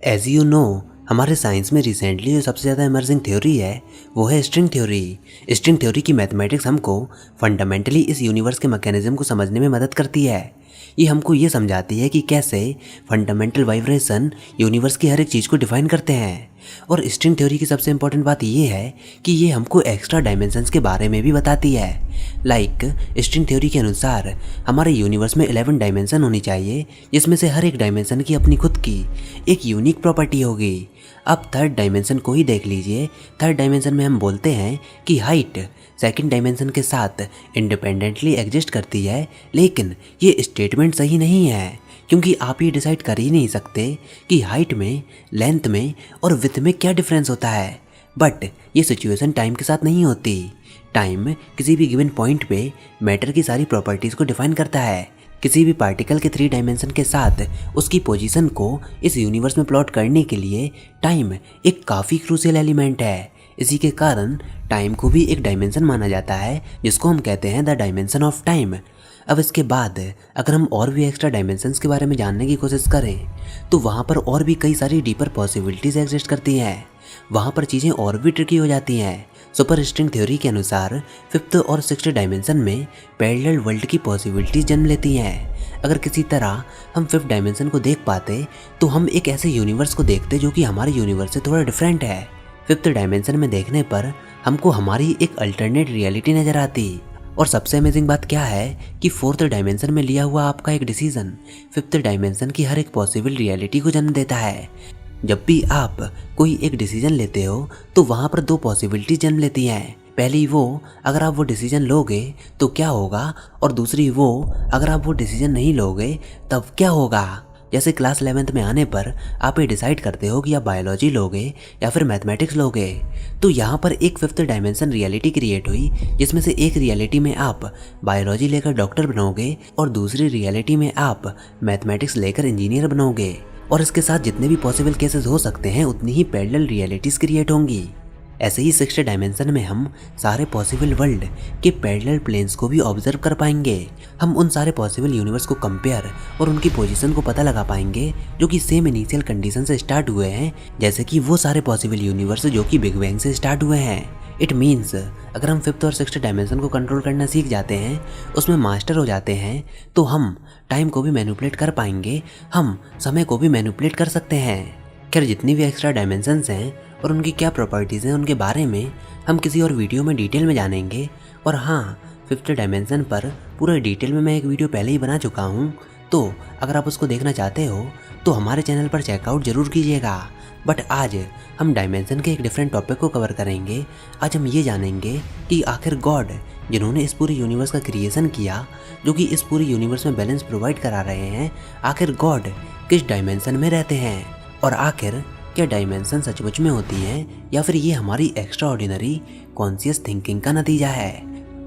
As you know, हमारे science में recently जो सबसे ज़्यादा इमर्जिंग थ्योरी है वो है स्ट्रिंग थ्योरी। स्ट्रिंग थ्योरी की मैथमेटिक्स हमको फंडामेंटली इस यूनिवर्स के मैकेनिज्म को समझने में मदद करती है। ये हमको ये समझाती है कि कैसे फंडामेंटल वाइब्रेशन यूनिवर्स की हर एक चीज़ को डिफाइन करते हैं। और स्ट्रिंग थ्योरी की सबसे इंपॉर्टेंट बात ये है कि ये हमको एक्स्ट्रा डायमेंशंस के बारे में भी बताती है। लाइक स्ट्रिंग थ्योरी के अनुसार हमारे यूनिवर्स में 11 डायमेंशन होनी चाहिए, जिसमें से हर एक डायमेंशन की अपनी खुद की एक यूनिक प्रॉपर्टी होगी। अब थर्ड डायमेंशन को ही देख लीजिए। थर्ड डायमेंशन में हम बोलते हैं कि हाइट सेकंड डायमेंशन के साथ इंडिपेंडेंटली एग्जिस्ट करती है, लेकिन ये स्टेटमेंट सही नहीं है, क्योंकि आप ये डिसाइड कर ही नहीं सकते कि हाइट में, लेंथ में और विड्थ में क्या डिफरेंस होता है। बट ये सिचुएशन टाइम के साथ नहीं होती। टाइम किसी भी गिवन पॉइंट पे मैटर की सारी प्रॉपर्टीज़ को डिफाइन करता है। किसी भी पार्टिकल के 3 डायमेंशन के साथ उसकी पोजीशन को इस यूनिवर्स में प्लॉट करने के लिए टाइम एक काफ़ी क्रूशियल एलिमेंट है। इसी के कारण टाइम को भी एक डायमेंशन माना जाता है, जिसको हम कहते हैं द डायमेंशन ऑफ टाइम। अब इसके बाद अगर हम और भी एक्स्ट्रा डायमेंशंस के बारे में जानने की कोशिश करें तो वहाँ पर और भी कई सारी डीपर पॉसिबिलिटीज़ एग्जिस्ट करती हैं। वहाँ पर चीज़ें और भी ट्रिकी हो जाती हैं। सुपर स्ट्रिंग थ्योरी के अनुसार 5th और 6th डायमेंशन में पैरेलल वर्ल्ड की पॉसिबिलिटीज जन्म लेती हैं। अगर किसी तरह हम 5th डायमेंशन को देख पाते तो हम एक ऐसे यूनिवर्स को देखते जो कि हमारे यूनिवर्स से थोड़ा डिफरेंट है। 5th डायमेंशन में देखने पर हमको हमारी एक अल्टरनेट रियलिटी नज़र आती। और सबसे अमेजिंग बात क्या है कि 4th डायमेंशन में लिया हुआ आपका एक डिसीजन 5th डायमेंशन की हर एक पॉसिबल रियलिटी को जन्म देता है। जब भी आप कोई एक डिसीजन लेते हो तो वहाँ पर 2 पॉसिबिलिटी जन्म लेती हैं। पहली वो, अगर आप वो डिसीजन लोगे तो क्या होगा, और दूसरी वो, अगर आप वो डिसीजन नहीं लोगे तब क्या होगा। जैसे क्लास 11th में आने पर आप ये डिसाइड करते हो कि आप बायोलॉजी लोगे या फिर मैथमेटिक्स लोगे, तो यहाँ पर एक 5th डायमेंशन रियलिटी क्रिएट हुई, जिसमें से एक रियलिटी में आप बायोलॉजी लेकर डॉक्टर बनोगे और दूसरी रियलिटी में आप मैथमेटिक्स लेकर इंजीनियर बनोगे। और इसके साथ जितने भी पॉसिबल केसेस हो सकते हैं उतनी ही पैरेलल रियलिटीज़ क्रिएट होंगी। ऐसे ही 6th डायमेंशन में हम सारे पॉसिबल वर्ल्ड के पैरेलल प्लेन्स को भी ऑब्जर्व कर पाएंगे। हम उन सारे पॉसिबल यूनिवर्स को कंपेयर और उनकी पोजीशन को पता लगा पाएंगे जो कि सेम इनिशियल कंडीशन से स्टार्ट हुए हैं, जैसे कि वो सारे पॉसिबल यूनिवर्स जो कि बिग बैंग से स्टार्ट हुए हैं। इट मीन्स अगर हम 5th और 6th डायमेंशन को कंट्रोल करना सीख जाते हैं, उसमें मास्टर हो जाते हैं, तो हम टाइम को भी मैनिपुलेट कर पाएंगे, हम समय को भी मैनिपुलेट कर सकते हैं। खैर, जितनी भी एक्स्ट्रा डायमेंशंस हैं और उनकी क्या प्रॉपर्टीज़ हैं उनके बारे में हम किसी और वीडियो में डिटेल में जानेंगे। और हाँ, 5th डायमेंशन पर पूरा डिटेल में मैं एक वीडियो पहले ही बना चुका हूँ, तो अगर आप उसको देखना चाहते हो तो हमारे चैनल पर चेकआउट ज़रूर कीजिएगा। बट आज हम डायमेंशन के एक डिफरेंट टॉपिक को कवर करेंगे। आज हम ये जानेंगे कि आखिर गॉड जिन्होंने इस पूरे यूनिवर्स का क्रिएशन किया, जो कि इस पूरे यूनिवर्स में बैलेंस प्रोवाइड करा रहे हैं, आखिर गॉड किस डायमेंशन में रहते हैं, और आखिर क्या डायमेंशन सचमुच में होती हैं या फिर ये हमारी एक्स्ट्रा ऑर्डिनरी कॉन्शियस थिंकिंग का नतीजा है।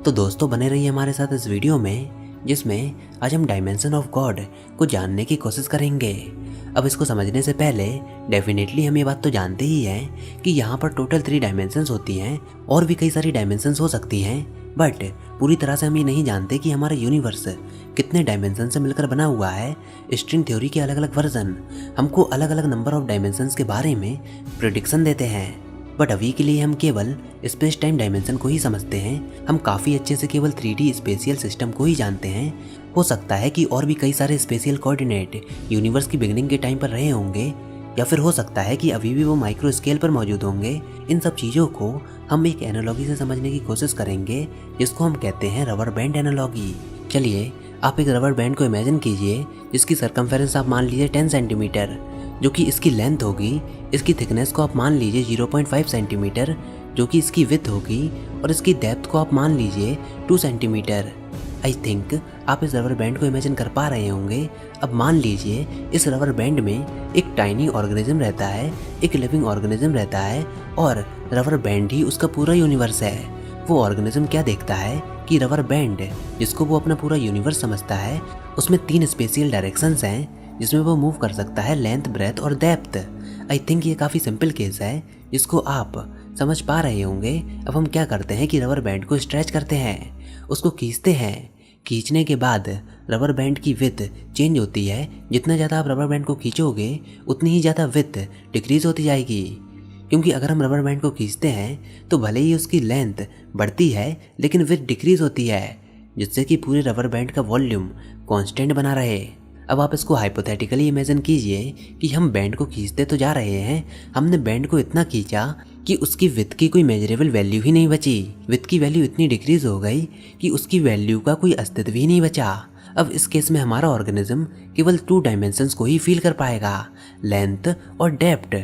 तो दोस्तों, बने रहिए हमारे साथ इस वीडियो में, जिसमें आज हम डायमेंशन ऑफ गॉड को जानने की कोशिश करेंगे। अब इसको समझने से पहले डेफिनेटली हम ये बात तो जानते ही हैं कि यहाँ पर टोटल 3 डायमेंशंस होती हैं, और भी कई सारी डायमेंशंस हो सकती हैं, बट पूरी तरह से हम ये नहीं जानते कि हमारा यूनिवर्स कितने डायमेंशन से मिलकर बना हुआ है। स्ट्रिंग थ्योरी के अलग अलग वर्जन हमको अलग अलग नंबर ऑफ डायमेंशंस के बारे में प्रेडिक्शन देते हैं, बट अभी के लिए हम केवल स्पेस टाइम डायमेंशन को ही समझते हैं। हम काफ़ी अच्छे से केवल 3D स्पेशियल सिस्टम को ही जानते हैं। हो सकता है कि और भी कई सारे स्पेशियल कोऑर्डिनेट यूनिवर्स की बिगनिंग के टाइम पर रहे होंगे, या फिर हो सकता है कि अभी भी वो माइक्रो स्केल पर मौजूद होंगे। इन सब चीज़ों को हम एक एनालॉजी से समझने की कोशिश करेंगे, जिसको हम कहते हैं रबर बैंड एनालॉजी। चलिए, आप एक रबर बैंड को इमेजिन कीजिए जिसकी सरकमफेरेंस आप मान लीजिए 10 सेंटीमीटर, जो कि इसकी लेंथ होगी। इसकी थिकनेस को आप मान लीजिए 0.5 सेंटीमीटर, जो कि इसकी विड्थ होगी, और इसकी डेप्थ को आप मान लीजिए 2 सेंटीमीटर। आई थिंक आप इस रबर बैंड को इमेजिन कर पा रहे होंगे। अब मान लीजिए इस रबर बैंड में एक टाइनी ऑर्गेनिज्म रहता है, एक लिविंग ऑर्गेनिज्म रहता है, और रबर बैंड ही उसका पूरा यूनिवर्स है। वो ऑर्गेनिज्म क्या देखता है कि रबर बैंड, जिसको वो अपना पूरा यूनिवर्स समझता है, उसमें 3 स्पेशियल डायरेक्शंस हैं जिसमें वो मूव कर सकता है, लेंथ, ब्रेथ और डेप्थ। आई थिंक ये काफ़ी सिंपल केस है जिसको आप समझ पा रहे होंगे। अब हम क्या करते हैं कि रबर बैंड को स्ट्रेच करते हैं, उसको खींचते हैं। खींचने के बाद रबर बैंड की विड्थ चेंज होती है, जितना ज़्यादा आप रबर बैंड को खींचोगे उतनी ही ज़्यादा विड्थ डिक्रीज होती जाएगी। क्योंकि अगर हम रबर बैंड को खींचते हैं तो भले ही उसकी लेंथ बढ़ती है लेकिन विड्थ डिक्रीज होती है, जिससे कि पूरे रबर बैंड का वॉल्यूम कांस्टेंट बना रहे। अब आप इसको हाइपोथेटिकली इमेजिन कीजिए कि हम बैंड को खींचते तो जा रहे हैं, हमने बैंड को इतना खींचा कि उसकी विड्थ की कोई मेजरेबल वैल्यू ही नहीं बची। विड्थ की वैल्यू इतनी डिक्रीज हो गई कि उसकी वैल्यू का कोई अस्तित्व ही नहीं बचा। अब इस केस में हमारा ऑर्गेनिज्म केवल 2 डायमेंशंस को ही फील कर पाएगा, लेंथ और डेप्थ।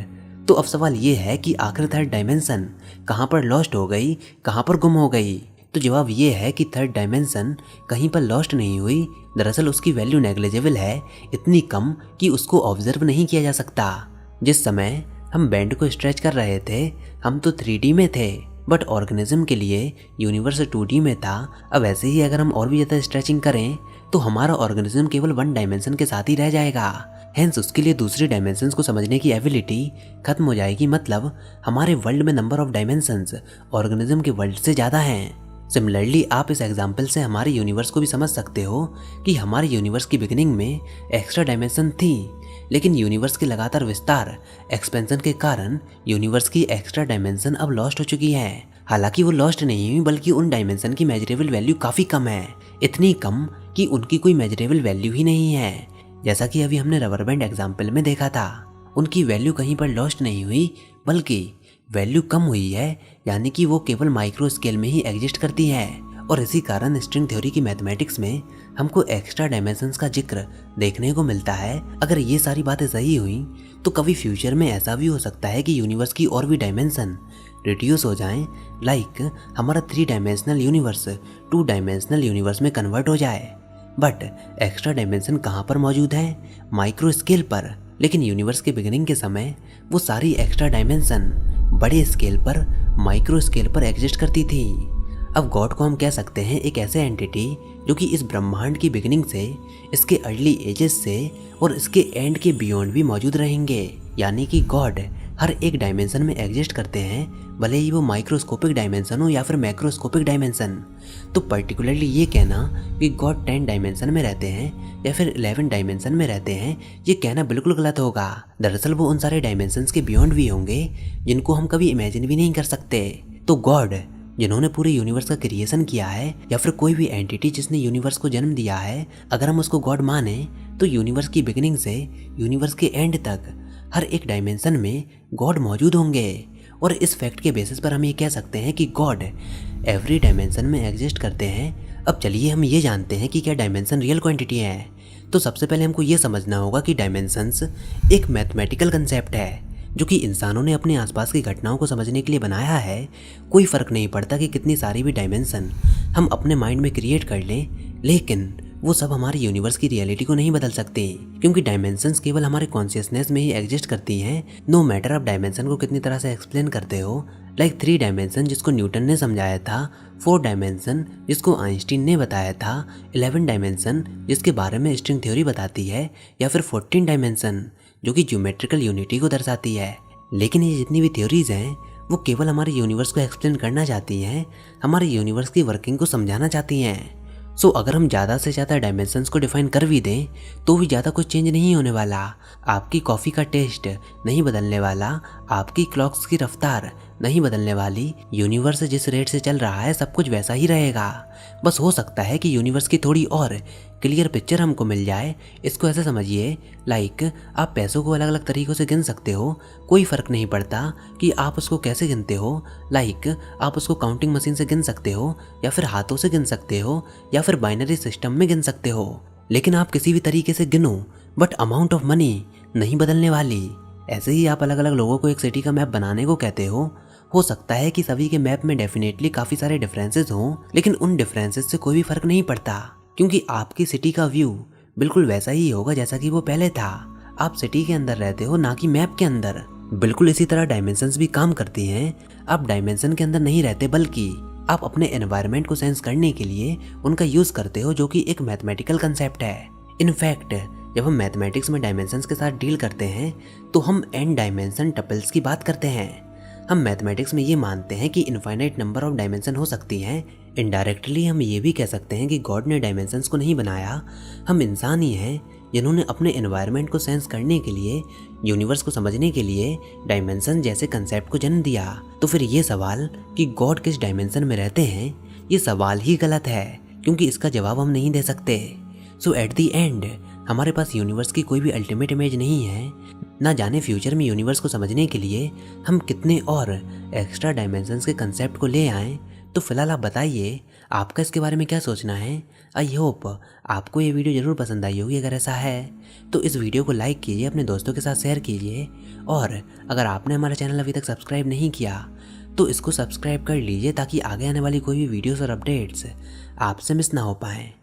तो अब सवाल ये है कि आखिर थर्ड डायमेंशन कहाँ पर लॉस्ट हो गई, कहाँ पर गुम हो गई? तो जवाब ये है कि थर्ड डायमेंशन कहीं पर लॉस्ट नहीं हुई, दरअसल उसकी वैल्यू नेग्लिजिबल है, इतनी कम कि उसको ऑब्जर्व नहीं किया जा सकता। जिस समय हम बैंड को स्ट्रेच कर रहे थे हम तो 3D में थे, बट ऑर्गेनिज्म के लिए यूनिवर्स 2D में था। अब ऐसे ही अगर हम और भी ज़्यादा स्ट्रेचिंग करें तो हमारा ऑर्गेनिज्म केवल 1 डायमेंशन के साथ ही रह जाएगा। हेंस उसके लिए दूसरे डायमेंशंस को समझने की एबिलिटी खत्म हो जाएगी। मतलब हमारे वर्ल्ड में नंबर ऑफ डायमेंशंस ऑर्गेनिज्म के वर्ल्ड से ज़्यादा हैं। सिमिलरली आप इस एग्जाम्पल से हमारे यूनिवर्स को भी समझ सकते हो कि हमारे यूनिवर्स की बिगिनिंग में एक्स्ट्रा डायमेंशन थी, लेकिन यूनिवर्स के लगातार विस्तार एक्सपेंशन के कारण यूनिवर्स की एक्स्ट्रा डायमेंशन अब लॉस्ट हो चुकी है। हालांकि वो लॉस्ट नहीं हुई, बल्कि उन डायमेंशन की मेजरेबल वैल्यू काफ़ी कम है, इतनी कम कि उनकी कोई मेजरेबल वैल्यू ही नहीं है। जैसा कि अभी हमने रबर बैंड एग्जाम्पल में देखा था, उनकी वैल्यू कहीं पर लॉस्ट नहीं हुई बल्कि वैल्यू कम हुई है, यानी कि वो केवल माइक्रो स्केल में ही एग्जिस्ट करती है। और इसी कारण स्ट्रिंग थ्योरी की मैथमेटिक्स में हमको एक्स्ट्रा डायमेंशंस का जिक्र देखने को मिलता है। अगर ये सारी बातें सही हुई तो कभी फ्यूचर में ऐसा भी हो सकता है कि यूनिवर्स की और भी डायमेंशन रिड्यूस हो जाएं, लाइक हमारा 3 डायमेंशनल यूनिवर्स 2 डायमेंशनल यूनिवर्स में कन्वर्ट हो जाए। बट एक्स्ट्रा डायमेंशन कहाँ पर मौजूद है? माइक्रो स्केल पर। लेकिन यूनिवर्स के बिगिनिंग के समय वो सारी एक्स्ट्रा डायमेंशन बड़े स्केल पर, माइक्रो स्केल पर एग्जिस्ट करती थी। अब गॉड को हम कह सकते हैं एक ऐसे एंटिटी जो कि इस ब्रह्मांड की बिगिनिंग से, इसके अर्ली एजेस से और इसके एंड के बियॉन्ड भी मौजूद रहेंगे। यानी कि गॉड हर एक डायमेंशन में एग्जिस्ट करते हैं, भले ही वो माइक्रोस्कोपिक डायमेंशन हो या फिर मैक्रोस्कोपिक डायमेंशन। तो पर्टिकुलरली ये कहना कि गॉड 10 डायमेंशन में रहते हैं या फिर 11 डायमेंशन में रहते हैं, ये कहना बिल्कुल गलत होगा। दरअसल वो उन सारे डायमेंशंस के बियॉन्ड भी होंगे जिनको हम कभी इमेजिन भी नहीं कर सकते। तो गॉड जिन्होंने पूरे यूनिवर्स का क्रिएशन किया है, या फिर कोई भी एंटिटी जिसने यूनिवर्स को जन्म दिया है, अगर हम उसको गॉड माने तो यूनिवर्स की बिगिनिंग से यूनिवर्स के एंड तक हर एक डायमेंशन में गॉड मौजूद होंगे। और इस फैक्ट के बेसिस पर हम ये कह सकते हैं कि गॉड एवरी डायमेंशन में एग्जिस्ट करते हैं। अब चलिए हम ये जानते हैं कि क्या डायमेंशन रियल क्वांटिटी है। तो सबसे पहले हमको ये समझना होगा कि डायमेंशंस एक मैथमेटिकल कंसेप्ट है जो कि इंसानों ने अपने आसपास की घटनाओं को समझने के लिए बनाया है। कोई फ़र्क नहीं पड़ता कि कितनी सारी भी डायमेंशन हम अपने माइंड में क्रिएट कर लें, लेकिन वो सब हमारे यूनिवर्स की रियलिटी को नहीं बदल सकते, क्योंकि डायमेंशंस केवल हमारे कॉन्शियसनेस में ही एग्जिस्ट करती हैं। नो मैटर आप डायमेंशन को कितनी तरह से एक्सप्लेन करते हो, लाइक 3 डायमेंशन जिसको न्यूटन ने समझाया था, 4 डायमेंशन जिसको आइंस्टीन ने बताया था, 11 डायमेंशन जिसके बारे में स्ट्रिंग थ्योरी बताती है, या फिर 14 डायमेंशन जो कि ज्योमेट्रिकल यूनिटी को दर्शाती है। लेकिन ये जितनी भी थ्योरीज हैं वो केवल हमारे यूनिवर्स को एक्सप्लेन करना चाहती हैं, हमारे यूनिवर्स की वर्किंग को समझाना चाहती हैं। सो अगर हम ज़्यादा से ज़्यादा डायमेंशंस को डिफाइन कर भी दें तो भी ज़्यादा कुछ चेंज नहीं होने वाला। आपकी कॉफ़ी का टेस्ट नहीं बदलने वाला, आपकी क्लॉक्स की रफ्तार नहीं बदलने वाली, यूनिवर्स जिस रेट से चल रहा है सब कुछ वैसा ही रहेगा। बस हो सकता है कि यूनिवर्स की थोड़ी और क्लियर पिक्चर हमको मिल जाए। इसको ऐसे समझिए, लाइक आप पैसों को अलग अलग तरीक़ों से गिन सकते हो, कोई फ़र्क नहीं पड़ता कि आप उसको कैसे गिनते हो। लाइक आप उसको काउंटिंग मशीन से गिन सकते हो, या फिर हाथों से गिन सकते हो, या फिर बाइनरी सिस्टम में गिन सकते हो। लेकिन आप किसी भी तरीके से गिनो, बट अमाउंट ऑफ मनी नहीं बदलने वाली। ऐसे ही आप अलग अलग लोगों को एक सिटी का मैप बनाने को कहते हो सकता है कि सभी के मैप में डेफिनेटली काफ़ी सारे डिफरेंसेस हों, लेकिन उन डिफरेंसेस से कोई भी फ़र्क नहीं पड़ता, क्योंकि आपकी सिटी का व्यू बिल्कुल वैसा ही होगा जैसा कि वो पहले था। आप सिटी के अंदर रहते हो, ना कि मैप के अंदर। बिल्कुल इसी तरह डायमेंशंस भी काम करती हैं। आप डायमेंशन के अंदर नहीं रहते, बल्कि आप अपने एनवायरनमेंट को सेंस करने के लिए उनका यूज़ करते हो, जो कि एक मैथमेटिकल कंसेप्ट है। इनफैक्ट जब हम मैथमेटिक्स में डायमेंशंस के साथ डील करते हैं तो हम n डायमेंशन टपल्स की बात करते हैं। हम मैथमेटिक्स में ये मानते हैं कि इनफाइनाइट नंबर ऑफ डायमेंशन हो सकती हैं। इनडायरेक्टली हम ये भी कह सकते हैं कि गॉड ने डायमेंशंस को नहीं बनाया, हम इंसान ही हैं जिन्होंने अपने एनवायरनमेंट को सेंस करने के लिए, यूनिवर्स को समझने के लिए डायमेंशन जैसे कंसेप्ट को जन्म दिया। तो फिर ये सवाल कि गॉड किस डायमेंशन में रहते हैं, ये सवाल ही गलत है, क्योंकि इसका जवाब हम नहीं दे सकते। सो एट द एंड हमारे पास यूनिवर्स की कोई भी अल्टीमेट इमेज नहीं है। ना जाने फ्यूचर में यूनिवर्स को समझने के लिए हम कितने और एक्स्ट्रा डायमेंशंस के कंसेप्ट को ले आएँ। तो फिलहाल आप बताइए आपका इसके बारे में क्या सोचना है। आई होप आपको ये वीडियो ज़रूर पसंद आई होगी। अगर ऐसा है तो इस वीडियो को लाइक कीजिए, अपने दोस्तों के साथ शेयर कीजिए, और अगर आपने हमारा चैनल अभी तक सब्सक्राइब नहीं किया तो इसको सब्सक्राइब कर लीजिए ताकि आगे आने वाली कोई भी वीडियोस और अपडेट्स आपसे मिस ना हो पाएँ।